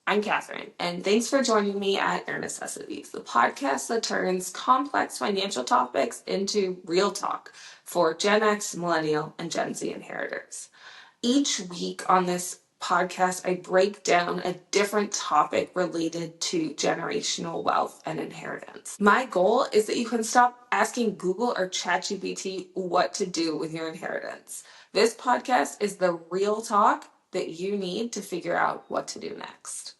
I'm Catherine, and thanks for joining me at Air Necessities, the podcast that turns complex financial topics into real talk for Gen X, Millennial, and Gen Z inheritors. Each week on this podcast, I break down a different topic related to generational wealth and inheritance. My goal is that you can stop asking Google or ChatGPT what to do with your inheritance. This podcast is the real talk that you need to figure out what to do next.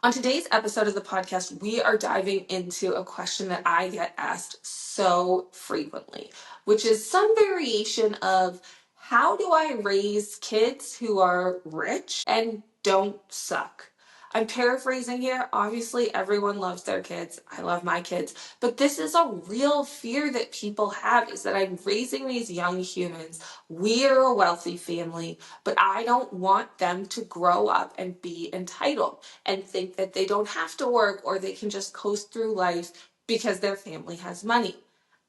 On today's episode of the podcast, we are diving into a question that I get asked so frequently, which is some variation of how do I raise kids who are rich and don't suck? I'm paraphrasing here. Obviously, everyone loves their kids. I love my kids. But this is a real fear that people have, is that I'm raising these young humans. We are a wealthy family, but I don't want them to grow up and be entitled and think that they don't have to work or they can just coast through life because their family has money.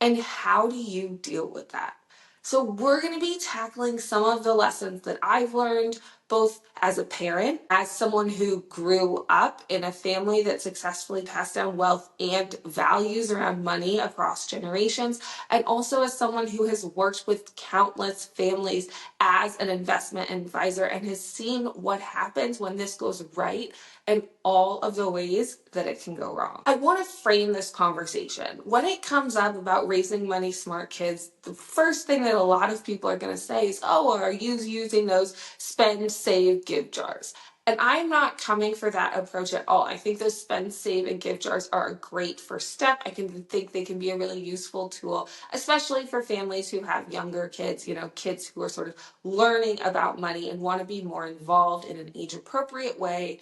And how do you deal with that? So we're going to be tackling some of the lessons that I've learned, both as a parent, as someone who grew up in a family that successfully passed down wealth and values around money across generations, and also as someone who has worked with countless families as an investment advisor and has seen what happens when this goes right and all of the ways that it can go wrong. I want to frame this conversation. When it comes up about raising money smart kids, the first thing that a lot of people are going to say is, oh, are you using those spend, save, give jars? And I'm not coming for that approach at all. I think those spend, save, and give jars are a great first step. I think they can be a really useful tool, especially for families who have younger kids, kids who are sort of learning about money and want to be more involved in an age-appropriate way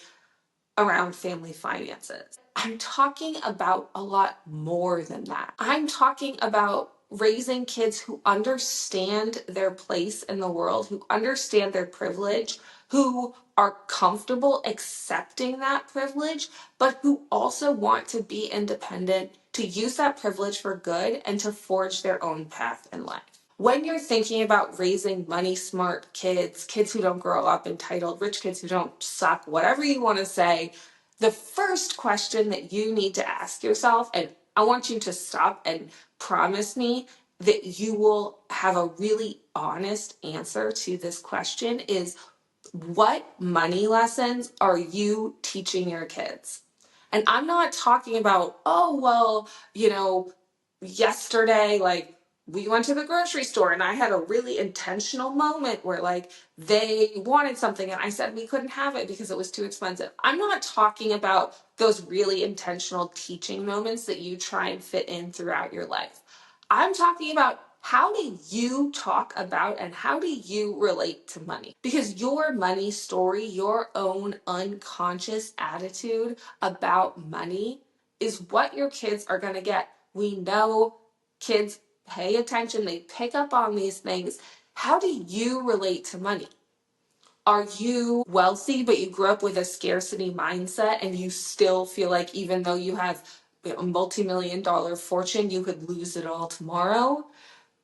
around family finances. I'm talking about a lot more than that. I'm talking about raising kids who understand their place in the world, who understand their privilege, who are comfortable accepting that privilege, but who also want to be independent, to use that privilege for good, and to forge their own path in life. When you're thinking about raising money smart kids, kids who don't grow up entitled, rich kids who don't suck, whatever you want to say, the first question that you need to ask yourself, and I want you to stop and promise me that you will have a really honest answer to this question, is what money lessons are you teaching your kids? And I'm not talking about, yesterday, we went to the grocery store and I had a really intentional moment where they wanted something and I said we couldn't have it because it was too expensive. I'm not talking about those really intentional teaching moments that you try and fit in throughout your life. I'm talking about, how do you talk about and how do you relate to money? Because your money story, your own unconscious attitude about money is what your kids are going to get. We know kids pay attention, they pick up on these things. How do you relate to money? Are you wealthy, but you grew up with a scarcity mindset and you still feel like even though you have a multi-million-dollar fortune, you could lose it all tomorrow?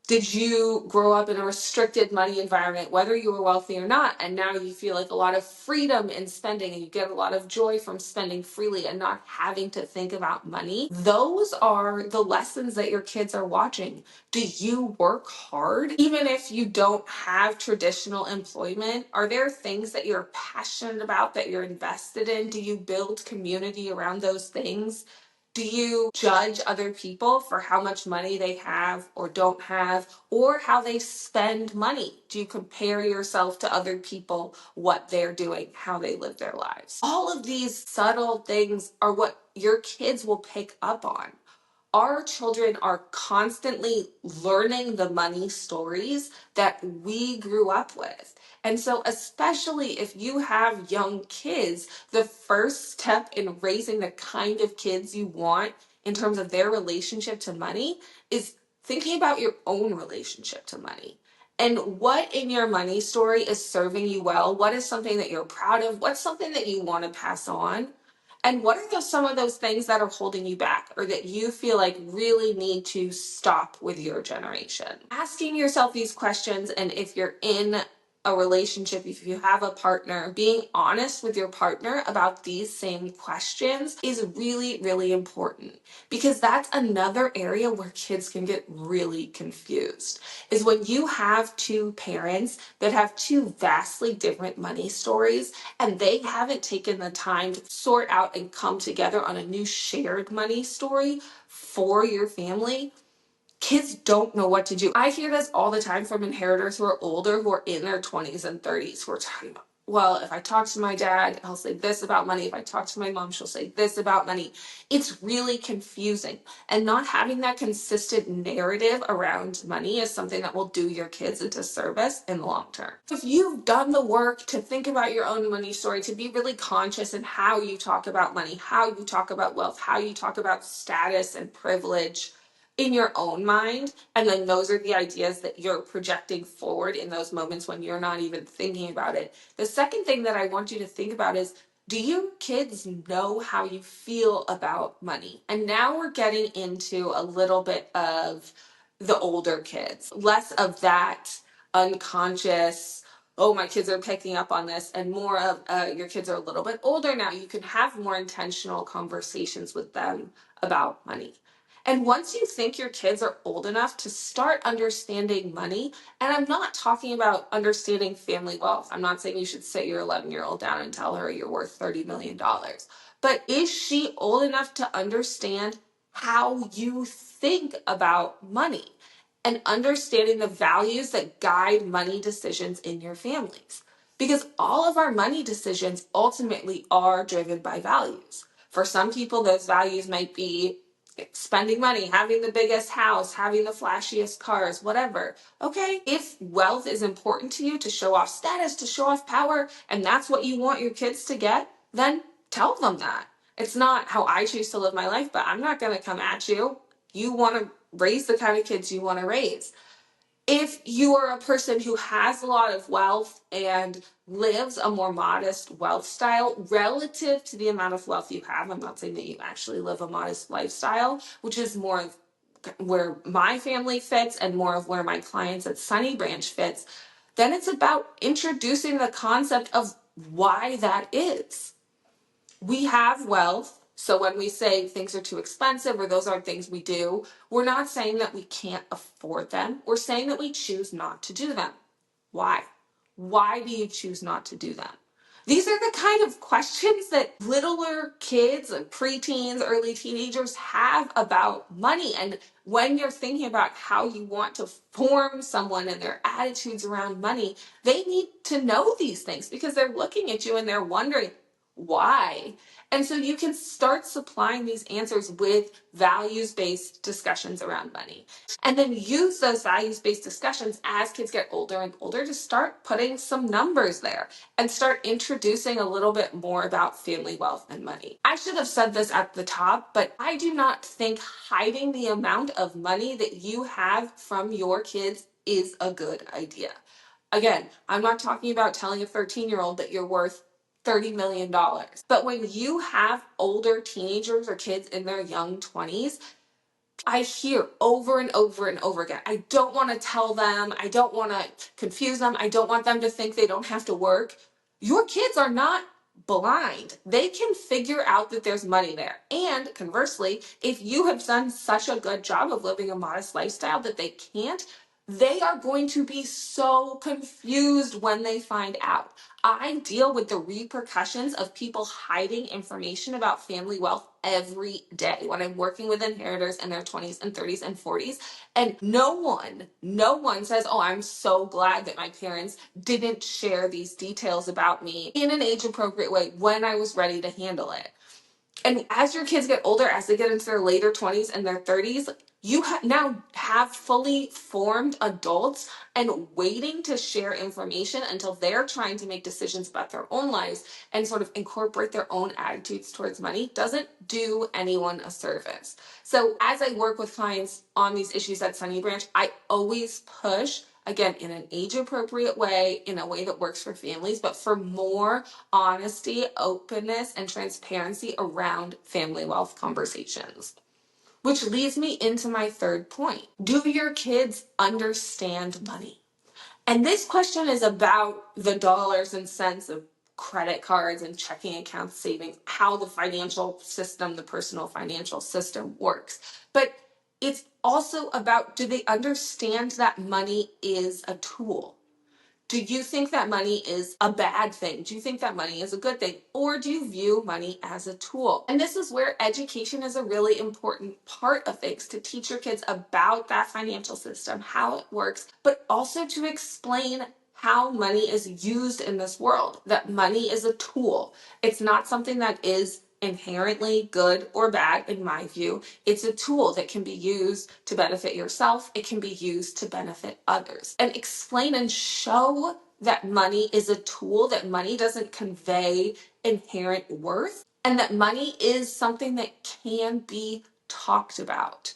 Did you grow up in a restricted money environment, whether you were wealthy or not, and now you feel like a lot of freedom in spending and you get a lot of joy from spending freely and not having to think about money? Those are the lessons that your kids are watching. Do you work hard? Even if you don't have traditional employment, are there things that you're passionate about, that you're invested in? Do you build community around those things? Do you judge other people for how much money they have or don't have, or how they spend money? Do you compare yourself to other people, what they're doing, how they live their lives? All of these subtle things are what your kids will pick up on. Our children are constantly learning the money stories that we grew up with. And so, especially if you have young kids, the first step in raising the kind of kids you want in terms of their relationship to money is thinking about your own relationship to money. And what in your money story is serving you well? What is something that you're proud of? What's something that you want to pass on? And what are some of those things that are holding you back or that you feel like really need to stop with your generation? Asking yourself these questions, and if you're in a relationship, if you have a partner, being honest with your partner about these same questions is really, really important, because that's another area where kids can get really confused, is when you have two parents that have two vastly different money stories and they haven't taken the time to sort out and come together on a new shared money story for your family. Kids don't know what to do. I hear this all the time from inheritors who are older, who are in their 20s and 30s, who are talking about, well, if I talk to my dad, he'll say this about money. If I talk to my mom, she'll say this about money. It's really confusing. And not having that consistent narrative around money is something that will do your kids a disservice in the long term. If you've done the work to think about your own money story, to be really conscious in how you talk about money, how you talk about wealth, how you talk about status and privilege in your own mind, and then those are the ideas that you're projecting forward in those moments when you're not even thinking about it. The second thing that I want you to think about is, do your kids know how you feel about money? And now we're getting into a little bit of the older kids, less of that unconscious, oh, my kids are picking up on this, and more of your kids are a little bit older now. You can have more intentional conversations with them about money. And once you think your kids are old enough to start understanding money, and I'm not talking about understanding family wealth. I'm not saying you should sit your 11-year-old down and tell her you're worth $30 million. But is she old enough to understand how you think about money and understanding the values that guide money decisions in your families? Because all of our money decisions ultimately are driven by values. For some people, those values might be spending money, having the biggest house, having the flashiest cars, whatever. Okay, if wealth is important to you to show off status, to show off power, and that's what you want your kids to get, then tell them that. It's not how I choose to live my life, but I'm not going to come at you. You want to raise the kind of kids you want to raise. If you are a person who has a lot of wealth and lives a more modest wealth style relative to the amount of wealth you have, I'm not saying that you actually live a modest lifestyle, which is more of where my family fits and more of where my clients at Sunny Branch fits, then it's about introducing the concept of why that is. We have wealth. So when we say things are too expensive or those aren't things we do, we're not saying that we can't afford them. We're saying that we choose not to do them. Why? Why do you choose not to do them? These are the kind of questions that littler kids and preteens, early teenagers have about money. And when you're thinking about how you want to form someone and their attitudes around money, they need to know these things because they're looking at you and they're wondering, why? And so you can start supplying these answers with values-based discussions around money. And then use those values-based discussions as kids get older and older to start putting some numbers there and start introducing a little bit more about family wealth and money. I should have said this at the top, but I do not think hiding the amount of money that you have from your kids is a good idea. Again, I'm not talking about telling a 13-year-old that you're worth $30 million. But when you have older teenagers or kids in their young 20s, I hear over and over and over again, I don't want to tell them, I don't want to confuse them, I don't want them to think they don't have to work. Your kids are not blind. They can figure out that there's money there. And conversely, if you have done such a good job of living a modest lifestyle that they can't, they are going to be so confused when they find out. I deal with the repercussions of people hiding information about family wealth every day when I'm working with inheritors in their 20s and 30s and 40s. And no one says, oh, I'm so glad that my parents didn't share these details about me in an age appropriate way when I was ready to handle it. And as your kids get older, as they get into their later 20s and their 30s, you now have fully formed adults and waiting to share information until they're trying to make decisions about their own lives and sort of incorporate their own attitudes towards money doesn't do anyone a service. So as I work with clients on these issues at Sunny Branch, I always push, again, in an age-appropriate way, in a way that works for families, but for more honesty, openness, and transparency around family wealth conversations. Which leads me into my third point. Do your kids understand money? And this question is about the dollars and cents of credit cards and checking accounts, savings, how the financial system, the personal financial system works. But it's also about, do they understand that money is a tool? Do you think that money is a bad thing? Do you think that money is a good thing? Or do you view money as a tool? And this is where education is a really important part of things, to teach your kids about that financial system, how it works, but also to explain how money is used in this world, that money is a tool. It's not something that is inherently good or bad, in my view. It's a tool that can be used to benefit yourself. It can be used to benefit others. And explain and show that money is a tool, that money doesn't convey inherent worth, and that money is something that can be talked about.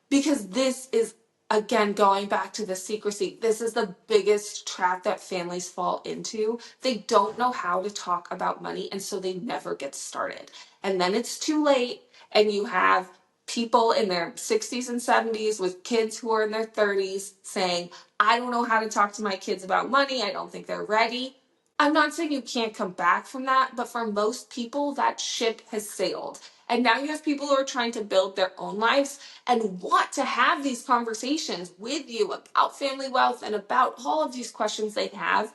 Because this is, again, going back to the secrecy, this is the biggest trap that families fall into. They don't know how to talk about money, and so they never get started. And then it's too late, and you have people in their 60s and 70s with kids who are in their 30s saying, I don't know how to talk to my kids about money. I don't think they're ready. I'm not saying you can't come back from that, but for most people, that ship has sailed. And now you have people who are trying to build their own lives and want to have these conversations with you about family wealth and about all of these questions they have,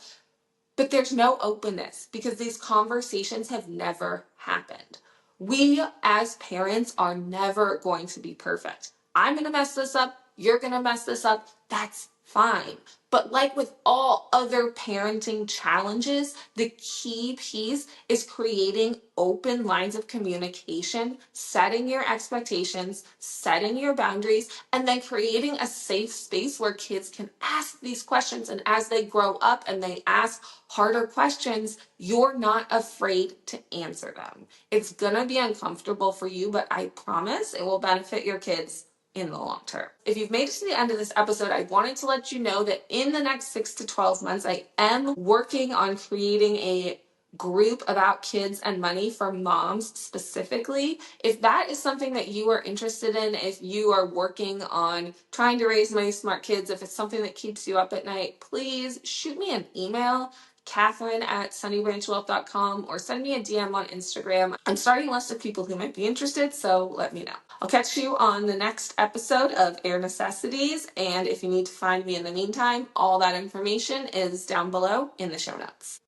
but there's no openness because these conversations have never happened. We as parents are never going to be perfect. I'm going to mess this up. You're going to mess this up. That's fine. But like with all other parenting challenges, the key piece is creating open lines of communication, setting your expectations, setting your boundaries, and then creating a safe space where kids can ask these questions. And as they grow up and they ask harder questions, you're not afraid to answer them. It's gonna be uncomfortable for you, but I promise it will benefit your kids in the long term. If you've made it to the end of this episode, I wanted to let you know that in the next 6 to 12 months, I am working on creating a group about kids and money for moms specifically. If that is something that you are interested in, if you are working on trying to raise money smart kids, if it's something that keeps you up at night, please shoot me an email, Catherine@sunnybranchwealth.com, or send me a DM on Instagram. I'm starting a list of people who might be interested, so let me know. I'll catch you on the next episode of Air Necessities, and if you need to find me in the meantime, all that information is down below in the show notes.